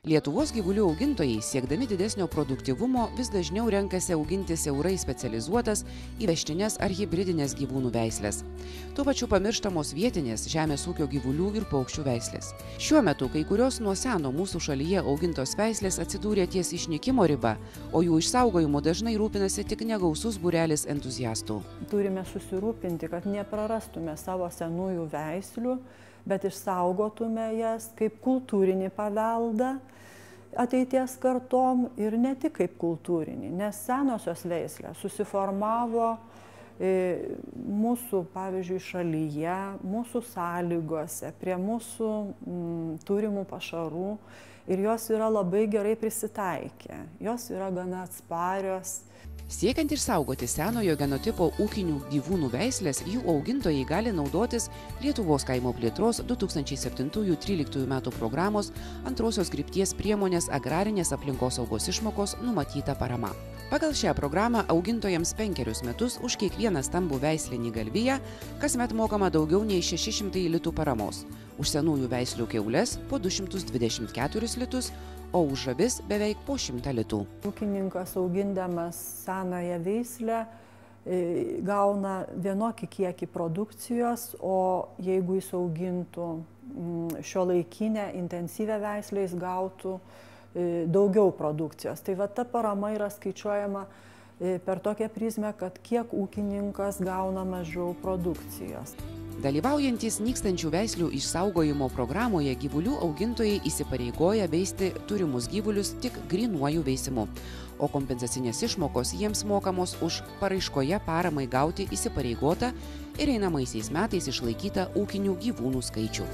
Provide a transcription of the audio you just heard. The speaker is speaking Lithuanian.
Lietuvos gyvulių augintojai, siekdami didesnio produktyvumo, vis dažniau renkasi auginti siaurai specializuotas, įvežtines ar hibridinės gyvūnų veislės. Tuo pačiu pamirštamos vietinės žemės ūkio gyvulių ir paukščių veislės. Šiuo metu kai kurios nuo seno mūsų šalyje augintos veislės atsidūrė ties išnykimo riba, o jų išsaugojimu dažnai rūpinasi tik negausus būrelis entuziastų. Turime susirūpinti, kad neprarastume savo senųjų veislių, bet išsaugotume jas kaip kultūrinį paveldą ateities kartom ir ne tik kaip kultūrinį, nes senosios veislės susiformavo mūsų, pavyzdžiui, šalyje, mūsų sąlygose, prie mūsų turimų pašarų ir jos yra labai gerai prisitaikę, jos yra gana atsparios. Siekiant išsaugoti senojo genotipo ūkinių gyvūnų veislės, jų augintojai gali naudotis Lietuvos kaimo plėtros 2007-2013 metų programos antrosios krypties priemonės agrarinės aplinkosaugos išmokos numatyta parama. Pagal šią programą augintojams 5 metus už kiekvieną stambų veislinį galviją kasmet mokama daugiau nei 600 litų paramos, už senųjų veislių kiaules po 224 litus, o už žavis beveik po 100 litų. Ūkininkas augindamas senąją veislę gauna vienokį kiekį produkcijos, o jeigu jis augintų šiuolaikinę intensyvią veislę, jis gautų daugiau produkcijos. Tai va ta parama yra skaičiuojama per tokią prizmę, kad kiek ūkininkas gauna mažiau produkcijos. Dalyvaujantys nykstančių veislių išsaugojimo programoje gyvulių augintojai įsipareigoja veisti turimus gyvulius tik grynuoju veisimu, o kompensacinės išmokos jiems mokamos už paraiškoje paramai gauti įsipareigotą ir einamaisiais metais išlaikytą ūkinių gyvūnų skaičių.